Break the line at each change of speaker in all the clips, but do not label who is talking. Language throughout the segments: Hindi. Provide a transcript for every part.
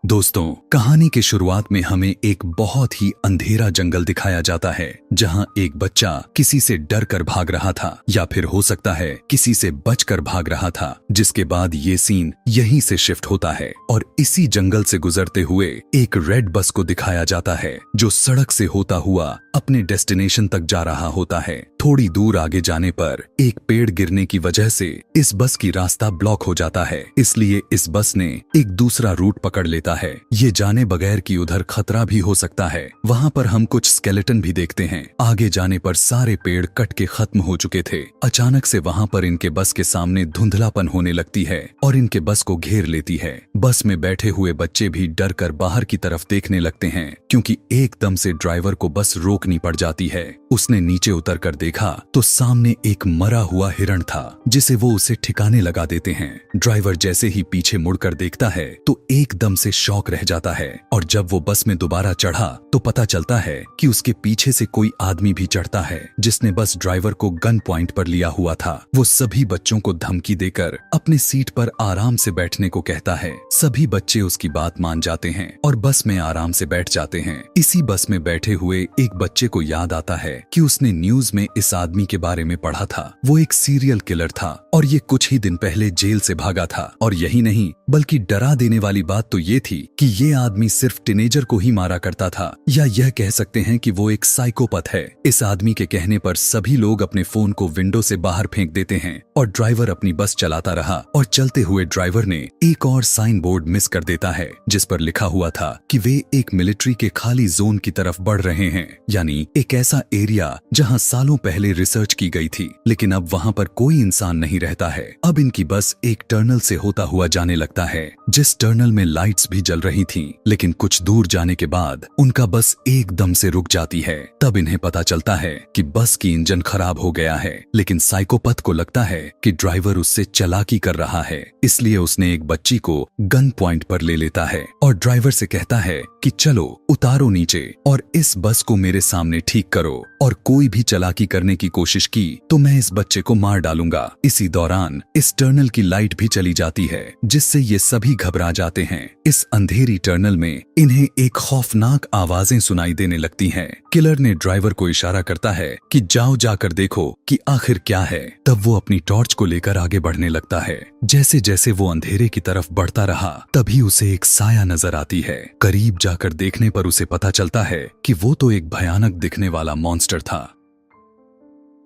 दोस्तों, कहानी के शुरुआत में हमें एक बहुत ही अंधेरा जंगल दिखाया जाता है जहां एक बच्चा किसी से डर कर भाग रहा था या फिर हो सकता है किसी से बचकर भाग रहा था। जिसके बाद ये सीन यहीं से शिफ्ट होता है और इसी जंगल से गुजरते हुए एक रेड बस को दिखाया जाता है जो सड़क से होता हुआ अपने डेस्टिनेशन तक जा रहा होता है। थोड़ी दूर आगे जाने पर एक पेड़ गिरने की वजह से इस बस की रास्ता ब्लॉक हो जाता है, इसलिए इस बस ने एक दूसरा रूट पकड़ लेता है, ये जाने बगैर कि उधर खतरा भी हो सकता है। वहाँ पर हम कुछ स्केलेटन भी देखते हैं। आगे जाने पर सारे पेड़ कट के खत्म हो चुके थे। अचानक से वहाँ पर इनके बस के सामने धुंधलापन होने लगती है और इनके बस को घेर लेती है। बस में बैठे हुए बच्चे भी डर कर बाहर की तरफ देखने लगते हैं क्योंकि एकदम से ड्राइवर को बस रोकनी पड़ जाती है। उसने नीचे उतर कर देखा तो सामने एक मरा हुआ हिरण था जिसे वो उसे ठिकाने लगा देते हैं। ड्राइवर जैसे ही पीछे मुड़कर देखता है तो एकदम से शॉक रह जाता है और जब वो बस में दोबारा चढ़ा तो पता चलता है कि उसके पीछे से कोई आदमी भी चढ़ता है जिसने बस ड्राइवर को गन पॉइंट पर लिया हुआ था। वो सभी बच्चों को धमकी देकर अपने सीट पर आराम से बैठने को कहता है। सभी बच्चे उसकी बात मान जाते हैं और बस में आराम से बैठ जाते हैं। इसी बस में बैठे हुए एक बच्चे को याद आता है कि उसने न्यूज में इस आदमी के बारे में पढ़ा था। वो एक सीरियल किलर था और ये कुछ ही दिन पहले जेल से भागा था। और यही नहीं बल्कि डरा देने वाली बात तो ये थी कि ये आदमी सिर्फ टीनेजर को ही मारा करता था, या यह कह सकते हैं कि वो एक साइकोपैथ है। इस आदमी के कहने पर सभी लोग अपने फोन को विंडो से बाहर फेंक देते हैं और ड्राइवर अपनी बस चलाता रहा। और चलते हुए ड्राइवर ने एक और साइन बोर्ड मिस कर देता है जिस पर लिखा हुआ था कि वे एक मिलिट्री के खाली जोन की तरफ बढ़ रहे हैं, यानी एक ऐसा एरिया जहां सालों पहले रिसर्च की गई थी लेकिन अब वहां पर कोई इंसान नहीं रहता है। अब इनकी बस एक टनल से होता हुआ जाने लगता है जिस टनल में लाइट्स भी जल रही थीं, लेकिन कुछ दूर जाने के बाद उनका बस एकदम से रुक जाती है। तब इन्हें पता चलता है कि बस की इंजन खराब हो गया है, लेकिन साइकोपैथ को लगता है कि ड्राइवर उससे चालाकी कर रहा है, इसलिए उसने एक बच्ची को गन पॉइंट पर ले लेता है और ड्राइवर से कहता है कि चलो उतारो नीचे और इस बस को मेरे सामने ठीक करो, और कोई भी चालाकी करने की कोशिश की तो मैं इस बच्चे को मार डालूंगा। इसी दौरान इस टनल की लाइट भी चली जाती है जिससे ये सभी घबरा जाते हैं। इस अंधेरी टनल में इन्हें एक खौफनाक आवाजें सुनाई देने लगती हैं। किलर ने ड्राइवर को इशारा करता है कि जाओ जाकर देखो कि आखिर क्या है। तब वो अपनी टॉर्च को लेकर आगे बढ़ने लगता है। जैसे जैसे वो अंधेरे की तरफ बढ़ता रहा तभी उसे एक साया नजर आती है। करीब जाकर देखने पर उसे पता चलता है कि वो तो एक भयानक दिखने वाला मॉन्स्टर था।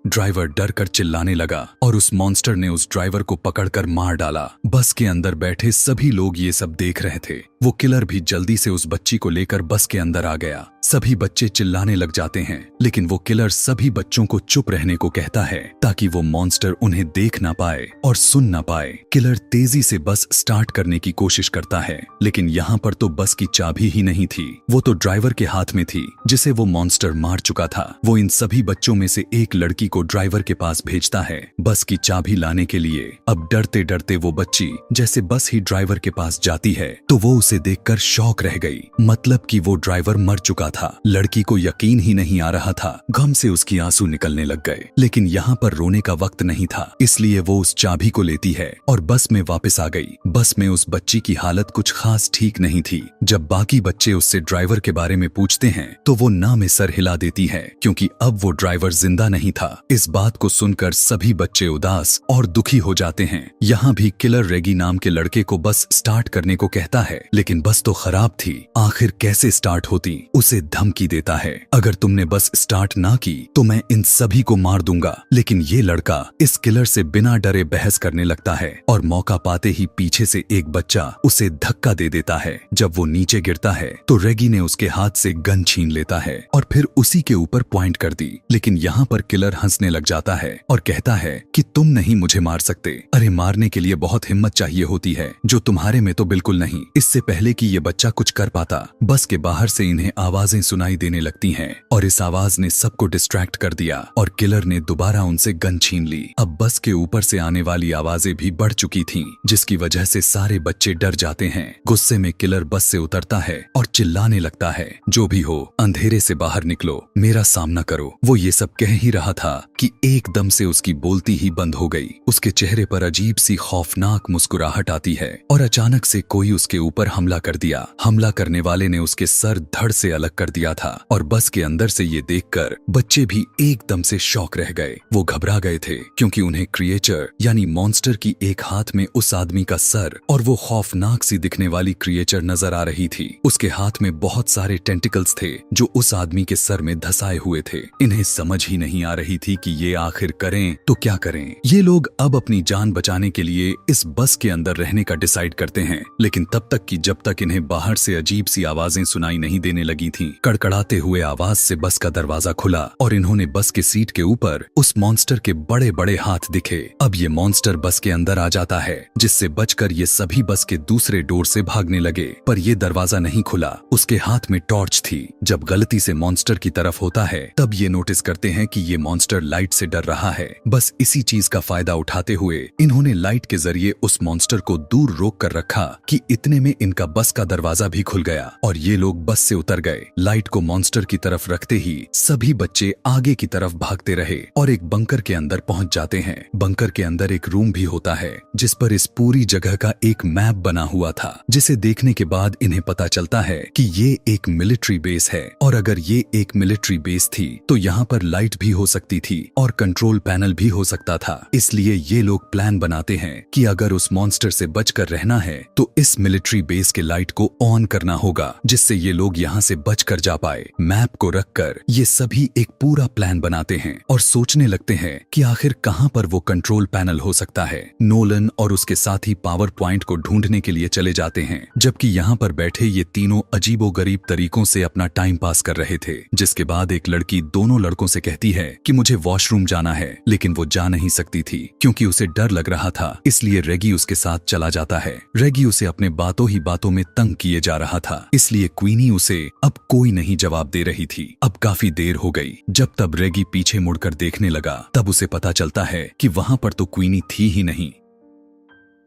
ड्राइवर डर कर चिल्लाने लगा और उस मॉन्स्टर ने उस ड्राइवर को पकड़कर मार डाला। बस के अंदर बैठे सभी लोग ये सब देख रहे थे। वो किलर भी जल्दी से उस बच्ची को लेकर बस के अंदर आ गया। सभी बच्चे चिल्लाने लग जाते हैं लेकिन वो किलर सभी बच्चों को चुप रहने को कहता है ताकि वो मॉन्स्टर उन्हें देख ना पाए और सुन ना पाए। किलर तेजी से बस स्टार्ट करने की कोशिश करता है लेकिन यहाँ पर तो बस की चाबी ही नहीं थी, वो तो ड्राइवर के हाथ में थी जिसे वो मॉन्स्टर मार चुका था। वो इन सभी बच्चों में से एक लड़की को ड्राइवर के पास भेजता है बस की चाबी लाने के लिए। अब डरते डरते वो बच्ची जैसे बस ही ड्राइवर के पास जाती है तो वो उसे देखकर शॉक रह गई, मतलब कि वो ड्राइवर मर चुका था। लड़की को यकीन ही नहीं आ रहा था। गम से उसकी आंसू निकलने लग गए, लेकिन यहाँ पर रोने का वक्त नहीं था, इसलिए वो उस चाबी को लेती है और बस में वापस आ गई। बस में उस बच्ची की हालत कुछ खास ठीक नहीं थी। जब बाकी बच्चे उससे ड्राइवर के बारे में पूछते हैं तो वो ना में सर हिला देती है क्योंकि अब वो ड्राइवर जिंदा नहीं था। इस बात को सुनकर सभी बच्चे उदास और दुखी हो जाते हैं। यहाँ भी किलर रेगी नाम के लड़के को बस स्टार्ट करने को कहता है लेकिन बस तो खराब थी, आखिर कैसे स्टार्ट होती। उसे धमकी देता है अगर तुमने बस स्टार्ट ना की तो मैं इन सभी को मार दूंगा। लेकिन ये लड़का इस किलर से बिना डरे बहस करने लगता है और मौका पाते ही पीछे से एक बच्चा उसे धक्का दे देता है। जब वो नीचे गिरता है तो रेगी ने उसके हाथ से गन छीन लेता है और फिर उसी के ऊपर पॉइंट कर दी। लेकिन यहाँ पर किलर हंसने लग जाता है और कहता है कि तुम नहीं मुझे मार सकते। अरे मारने के लिए बहुत हिम्मत चाहिए होती है जो तुम्हारे में तो बिल्कुल नहीं। इससे पहले कि ये बच्चा कुछ कर पाता बस के बाहर से इन्हें आवाजें आवाजें सुनाई देने लगती हैं और इस आवाज ने सबको डिस्ट्रैक्ट कर दिया और किलर ने दोबारा उनसे गन छीन ली। अब बस के ऊपर से आने वाली आवाजें भी बढ़ चुकी थीं, जिसकी वजह से सारे बच्चे डर जाते हैं। गुस्से में किलर बस से उतरता है और चिल्लाने लगता है, जो भी हो अंधेरे से बाहर निकलो, मेरा सामना करो। वो ये सब कह ही रहा था कि एकदम से उसकी बोलती ही बंद हो गई। उसके चेहरे पर अजीब सी खौफनाक मुस्कुराहट आती है और अचानक से कोई उसके ऊपर हमला कर दिया। हमला करने वाले ने उसके सर धड़ से अलग कर दिया था और बस के अंदर से ये देखकर बच्चे भी एकदम से शॉक रह गए। वो घबरा गए थे क्योंकि उन्हें क्रिएचर यानी मॉन्स्टर की एक हाथ में उस आदमी का सर और वो खौफनाक सी दिखने वाली क्रिएचर नजर आ रही थी। उसके हाथ में बहुत सारे टेंटिकल्स थे जो उस आदमी के सर में धसाए हुए थे। इन्हें समझ ही नहीं आ रही थी कि ये आखिर करें तो क्या करें। ये लोग अब अपनी जान बचाने के लिए इस बस के अंदर रहने का डिसाइड करते हैं, लेकिन तब तक कि जब तक इन्हें बाहर से अजीब सी आवाजें सुनाई नहीं देने लगी थीं। कड़कड़ाते हुए आवाज से बस का दरवाजा खुला और इन्होंने बस के सीट के ऊपर उस मॉन्स्टर के बड़े बड़े हाथ दिखे। अब ये मॉन्स्टर बस के अंदर आ जाता है, जिससे बचकर ये सभी बस के दूसरे डोर से भागने लगे, पर ये दरवाजा नहीं खुला। उसके हाथ में टॉर्च थी। जब गलती से मॉन्स्टर की तरफ होता है तब ये नोटिस करते हैं कि ये मॉन्स्टर लाइट से डर रहा है। बस इसी चीज का फायदा उठाते हुए इन्होंने लाइट के जरिए उस मॉन्स्टर को दूर रोक कर रखा कि इतने में इनका बस का दरवाजा भी खुल गया और ये लोग बस से उतर गए। लाइट को मॉन्स्टर की तरफ रखते ही सभी बच्चे आगे की तरफ भागते रहे और एक बंकर के अंदर पहुंच जाते हैं। बंकर के अंदर एक रूम भी होता है जिस पर इस पूरी जगह का एक मैप बना हुआ था, जिसे देखने के बाद इन्हें पता चलता है कि ये एक मिलिट्री बेस है और अगर ये एक मिलिट्री बेस थी तो यहाँ पर लाइट भी हो सकती थी और कंट्रोल पैनल भी हो सकता था। इसलिए ये लोग प्लान बनाते हैं कि अगर उस मॉन्स्टर से बचकर रहना है तो इस मिलिट्री बेस के लाइट को ऑन करना होगा, जिससे ये लोग यहाँ से बचकर जा पाए। मैप को रखकर ये सभी एक पूरा प्लान बनाते हैं और सोचने लगते हैं कि आखिर कहाँ पर वो कंट्रोल पैनल हो सकता है। नोलन और उसके साथी पावर पॉइंट को ढूंढने के लिए चले जाते हैं, जबकि यहाँ पर बैठे ये तीनों अजीबोगरीब तरीकों से अपना टाइम पास कर रहे थे। जिसके बाद एक लड़की दोनों लड़कों से कहती है कि मुझे वॉशरूम जाना है, लेकिन वो जा नहीं सकती थी क्योंकि उसे डर लग रहा था। इसलिए रेगी उसके साथ चला जाता है। रेगी उसे अपने बातों ही बातों में तंग किए जा रहा था, इसलिए क्वीनी उसे अब कोई नहीं जवाब दे रही थी। अब काफी देर हो गई। जब तब रेगी पीछे मुड़कर देखने लगा तब उसे पता चलता है कि वहां पर तो क्वीनी थी ही नहीं,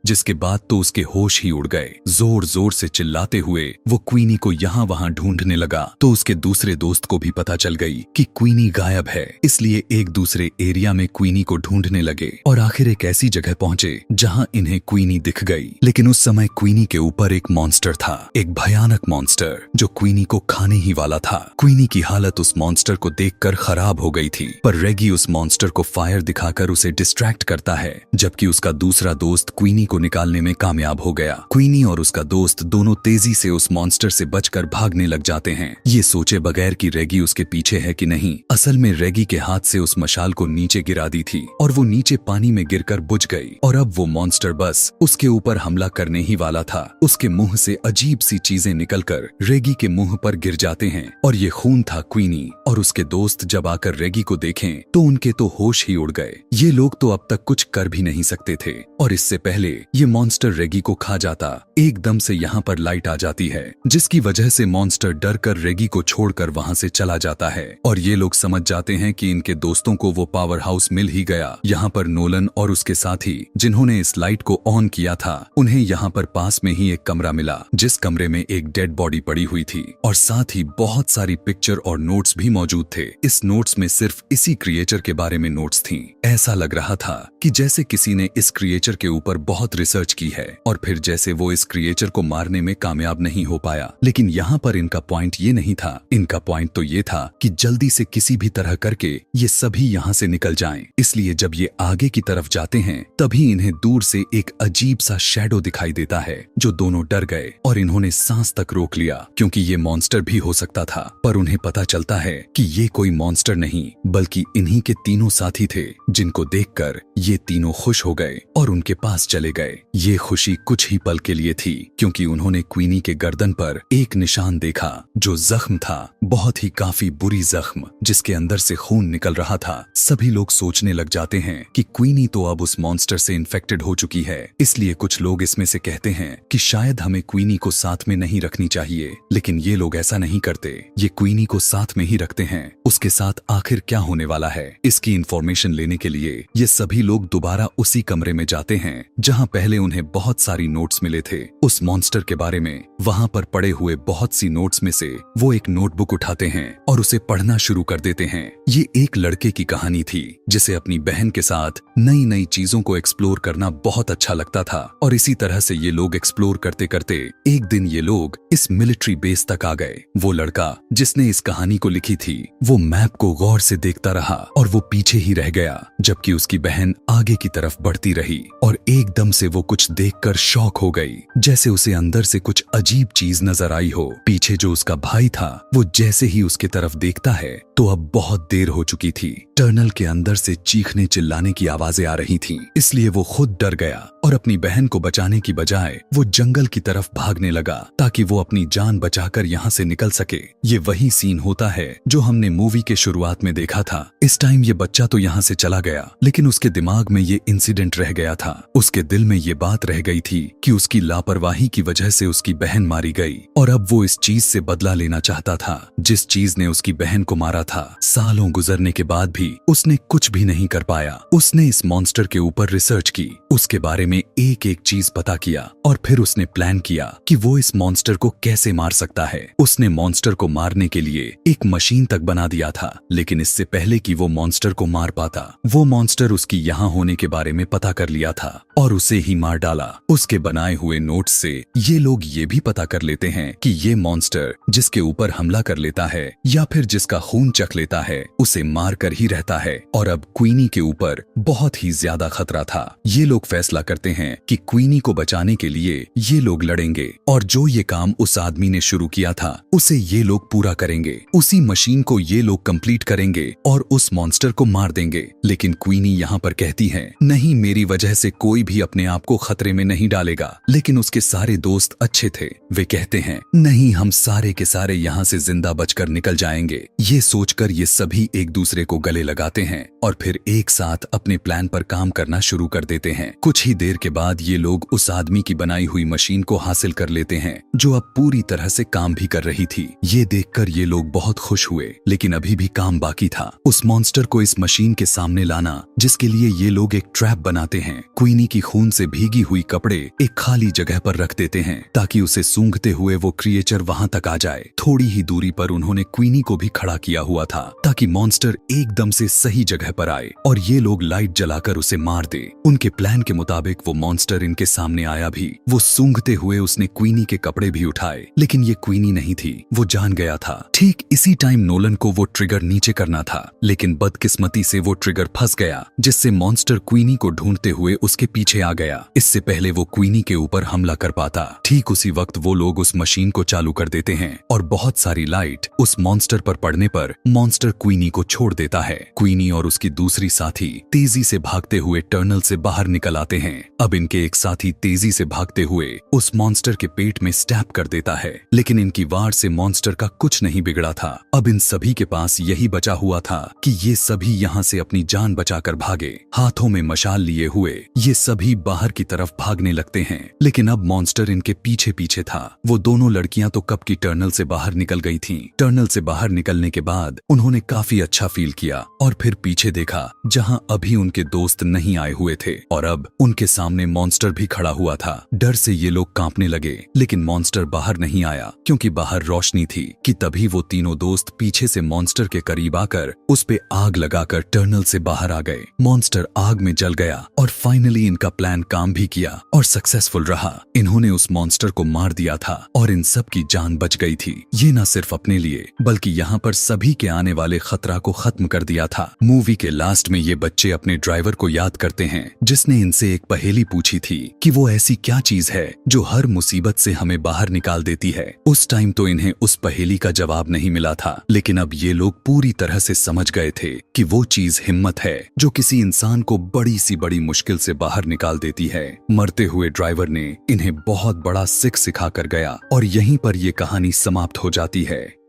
जिसके बाद तो उसके होश ही उड़ गए। जोर जोर से चिल्लाते हुए वो क्वीनी को यहाँ वहाँ ढूंढने लगा तो उसके दूसरे दोस्त को भी पता चल गई कि क्वीनी गायब है। इसलिए एक दूसरे एरिया में क्वीनी को ढूंढने लगे और आखिर एक ऐसी जगह पहुंचे जहाँ इन्हें क्वीनी दिख गई। लेकिन उस समय क्वीनी के ऊपर एक मॉन्स्टर था, एक भयानक मॉन्स्टर जो क्वीनी को खाने ही वाला था। क्वीनी की हालत उस मॉन्स्टर को देखकर खराब हो गई थी, पर रेगी उस मॉन्स्टर को फायर दिखाकर उसे डिस्ट्रैक्ट करता है, जबकि उसका दूसरा दोस्त क्वीनी को निकालने में कामयाब हो गया। क्वीनी और उसका दोस्त दोनों तेजी से उस मॉन्स्टर से बचकर भागने लग जाते हैं, ये सोचे बगैर कि रेगी उसके पीछे है कि नहीं। असल में रेगी के हाथ से उस मशाल को नीचे गिरा दी थी और वो नीचे पानी में गिरकर बुझ गई और अब वो मॉन्स्टर बस उसके ऊपर हमला करने ही वाला था। उसके मुंह से अजीब सी चीजें निकलकर रेगी के मुंह पर गिर जाते हैं और ये खून था। क्वीनी और उसके दोस्त जब आकर रेगी को देखें तो उनके तो होश ही उड़ गए। ये लोग तो अब तक कुछ कर भी नहीं सकते थे और इससे पहले ये मॉन्स्टर रेगी को खा जाता। एकदम से यहाँ पर लाइट आ जाती है, जिसकी वजह से मॉन्स्टर डर कर रेगी को छोड़कर वहाँ से चला जाता है और ये लोग समझ जाते हैं कि इनके दोस्तों को वो पावर हाउस मिल ही गया। यहाँ पर नोलन और उसके साथी जिन्होंने इस लाइट को ऑन किया था, उन्हें यहाँ पर पास में ही एक कमरा मिला, जिस कमरे में एक डेड बॉडी पड़ी हुई थी और साथ ही बहुत सारी पिक्चर और नोट्स भी मौजूद थे। इस नोट्स में सिर्फ इसी क्रिएचर के बारे में नोट्स थी। ऐसा लग रहा था कि जैसे किसी ने इस क्रिएचर के ऊपर बहुत रिसर्च की है और फिर जैसे वो इस क्रिएचर को मारने में कामयाब नहीं हो पाया। लेकिन यहाँ पर इनका पॉइंट ये नहीं था, इनका पॉइंट तो ये था कि जल्दी से किसी भी तरह करके ये सभी यहाँ से निकल जाएं। इसलिए जब ये आगे की तरफ जाते हैं तभी इन्हें दूर से एक अजीब सा शैडो दिखाई देता है, जो दोनों डर गए और इन्होंने सांस तक रोक लिया क्योंकि ये मॉन्स्टर भी हो सकता था। पर उन्हें पता चलता है कि ये कोई मॉन्स्टर नहीं बल्कि इन्हीं के तीनों साथी थे, जिनको देखकर ये तीनों खुश हो गए और उनके पास चले गए। ये खुशी कुछ ही पल के लिए थी, क्योंकि उन्होंने क्वीनी के गर्दन पर एक निशान देखा जो जख्म था, बहुत ही काफी बुरी जख्म जिसके अंदर से खून निकल रहा था। सभी लोग सोचने लग जाते हैं कि क्वीनी तो अब उस मॉन्स्टर से इन्फेक्टेड हो चुकी है, इसलिए कुछ लोग इसमें से कहते हैं कि शायद हमें क्वीनी को साथ में नहीं रखनी चाहिए, लेकिन ये लोग ऐसा नहीं करते। ये क्वीनी को साथ में ही रखते हैं। उसके साथ आखिर क्या होने वाला है, इसकी इंफॉर्मेशन लेने के लिए ये सभी लोग दोबारा उसी कमरे में जाते हैं जहां पहले उन्हें बहुत सारी नोट्स मिले थे उस मॉन्स्टर के बारे में। वहां पर पड़े हुए बहुत सी नोट्स में से वो एक नोटबुक उठाते हैं और उसे पढ़ना शुरू कर देते हैं। ये एक लड़के की कहानी थी जिसे अपनी बहन के साथ नई नई चीजों को एक्सप्लोर करना बहुत अच्छा लगता था, और इसी तरह से ये लोग एक्सप्लोर करते करते एक दिन ये लोग इस मिलिट्री बेस तक आ गए। वो लड़का जिसने इस कहानी को लिखी थी वो मैप को गौर से देखता रहा और वो पीछे ही रह गया, जबकि उसकी बहन आगे की तरफ बढ़ती रही और एकदम से वो कुछ देखकर शॉक हो गई, जैसे उसे अंदर से कुछ अजीब चीज नजर आई हो। पीछे जो उसका भाई था वो जैसे ही उसकी तरफ देखता है तो अब बहुत देर हो चुकी थी। टनल के अंदर से चीखने चिल्लाने की आवाजें आ रही थीं, इसलिए वो खुद डर गया और अपनी बहन को बचाने की बजाय वो जंगल की तरफ भागने लगा ताकि वो अपनी जान बचाकर यहाँ से निकल सके। ये वही सीन होता है जो हमने मूवी के शुरुआत में देखा था। इस टाइम ये बच्चा तो यहाँ से चला गया, लेकिन उसके दिमाग में ये इंसिडेंट रह गया था। उसके दिल में ये बात रह गई थी कि उसकी लापरवाही की वजह से उसकी बहन मारी गई, और अब वो इस चीज से बदला लेना चाहता था जिस चीज ने उसकी बहन को मारा था। सालों गुजरने के बाद भी उसने कुछ भी नहीं कर पाया। उसने इस मॉन्स्टर के ऊपर रिसर्च की, उसके बारे में एक एक चीज पता किया, और फिर उसने प्लान किया कि वो इस मॉन्स्टर को कैसे मार सकता है। उसने मॉन्स्टर को मारने के लिए एक मशीन तक बना दिया था, लेकिन इससे पहले कि वो मॉन्स्टर को मार पाता, वो मॉन्स्टर उसकी यहाँ होने के बारे में पता कर लिया था और उसे ही मार डाला। उसके बनाए हुए नोट्स से ये लोग ये भी पता कर लेते हैं कि ये मॉन्स्टर जिसके ऊपर हमला कर लेता है या फिर जिसका खून चख लेता है उसे मार कर ही रहता है, और अब क्वीनी के ऊपर बहुत ही ज्यादा खतरा था। ये लोग फैसला करते हैं कि क्वीनी को बचाने के लिए ये लोग लड़ेंगे, और जो ये काम उस आदमी ने शुरू किया था उसे ये लोग पूरा करेंगे। उसी मशीन को ये लोग कंप्लीट करेंगे और उस मॉन्स्टर को मार देंगे। लेकिन क्वीनी यहाँ पर कहती है, नहीं, मेरी वजह से कोई भी अपने आप को खतरे में नहीं डालेगा। लेकिन उसके सारे दोस्त अच्छे थे, वे कहते हैं, नहीं, हम सारे के सारे यहाँ से जिंदा बचकर निकल जाएंगे। ये सोचकर ये सभी एक दूसरे को गले लगाते हैं और फिर एक साथ अपने प्लान पर काम करना शुरू कर देते हैं। कुछ ही देर के बाद ये लोग उस आदमी की बनाई हुई मशीन को हासिल कर लेते हैं जो अब पूरी तरह से काम भी कर रही थी। ये देखकर ये लोग बहुत खुश हुए, लेकिन अभी भी काम बाकी था। उस मॉन्स्टर को इस मशीन के सामने लाना, जिसके लिए ये लोग एक ट्रैप बनाते हैं। क्वीनी की खून से भीगी हुई कपड़े एक खाली जगह पर रख देते हैं ताकि उसे सूंघते हुए वो क्रिएचर वहां तक आ जाए। थोड़ी ही दूरी पर उन्होंने क्वीनी को भी खड़ा किया हुआ था ताकि मॉन्स्टर एकदम से सही जगह पर आए और ये लोग लाइट जलाकर उसे मार दे। उनके प्लान के मुताबिक वो मॉन्स्टर इनके सामने आया भी। वो सूंघते हुए उसने क्वीनी के कपड़े भी उठाए, लेकिन ये क्वीनी नहीं थी, वो जान गया था। ठीक इसी टाइम नोलन को वो ट्रिगर नीचे करना था, लेकिन बदकिस्मती से वो ट्रिगर फंस गया, जिससे मॉन्स्टर क्वीनी को ढूंढते हुए उसके पीछे आ गया। इससे पहले वो क्वीनी के ऊपर हमला कर पाता। ठीक उसी वक्त वो लोग उस मशीन को चालू कर देते हैं और बहुत सारी लाइट उस मॉन्स्टर पर पड़ने पर मॉन्स्टर क्वीनी को छोड़ देता है। क्वीनी और उसकी दूसरी साथी तेजी से भागते हुए टनल से बाहर निकल आते हैं। अब इनके एक साथी तेजी से भागते हुए उस मॉन्स्टर के पेट में स्टैब कर देता है, लेकिन इनकी वार से मॉन्स्टर का कुछ नहीं बिगड़ा था। अब इन सभी के पास यही बचा हुआ था कि ये सभी यहाँ से अपनी जान बचाकर भागे। हाथों में मशाल लिए हुए ये सभी बाहर की तरफ भागने लगते हैं, लेकिन अब मॉन्स्टर इनके पीछे पीछे था। वो दोनों लड़कियां तो कब की टनल से बाहर निकल गई थीं। टनल से बाहर निकलने के बाद उन्होंने काफी अच्छा फील किया और फिर पीछे देखा जहां अभी उनके दोस्त नहीं आए हुए थे, और अब उनके सामने मॉन्स्टर भी खड़ा हुआ था। डर से ये लोग कांपने लगे, लेकिन मॉन्स्टर बाहर नहीं आया क्योंकि बाहर रोशनी थी। कि तभी वो तीनों दोस्त पीछे से मॉन्स्टर के करीब आकर उस पे आग लगाकर टनल से बाहर आ गए। मॉन्स्टर आग में जल गया और फाइनली इनका प्लान काम भी किया और सक्सेसफुल रहा। इन्होंने उस मॉन्स्टर को मार दिया था और इन सब की जान बच गई थी। ये न सिर्फ अपने लिए बल्कि यहाँ पर सभी के आने वाले खतरा को खत्म कर दिया था। मूवी के लास्ट में ये बच्चे अपने ड्राइवर को याद करते हैं जिसने इनसे एक पहेली पूछी थी कि वो ऐसी क्या चीज है जो हर मुसीबत से हमें बाहर निकाल देती है। उस टाइम तो इन्हें उस पहेली का जवाब नहीं मिला था, लेकिन अब ये लोग पूरी तरह से समझ गए थे कि वो चीज हिम्मत है जो किसी इंसान को बड़ी सी बड़ी मुश्किल से बाहर निकाल देती देती है। मरते हुए ड्राइवर ने इन्हें बहुत बड़ा सिख सिखा कर गया और यहीं पर ये कहानी समाप्त हो जाती है।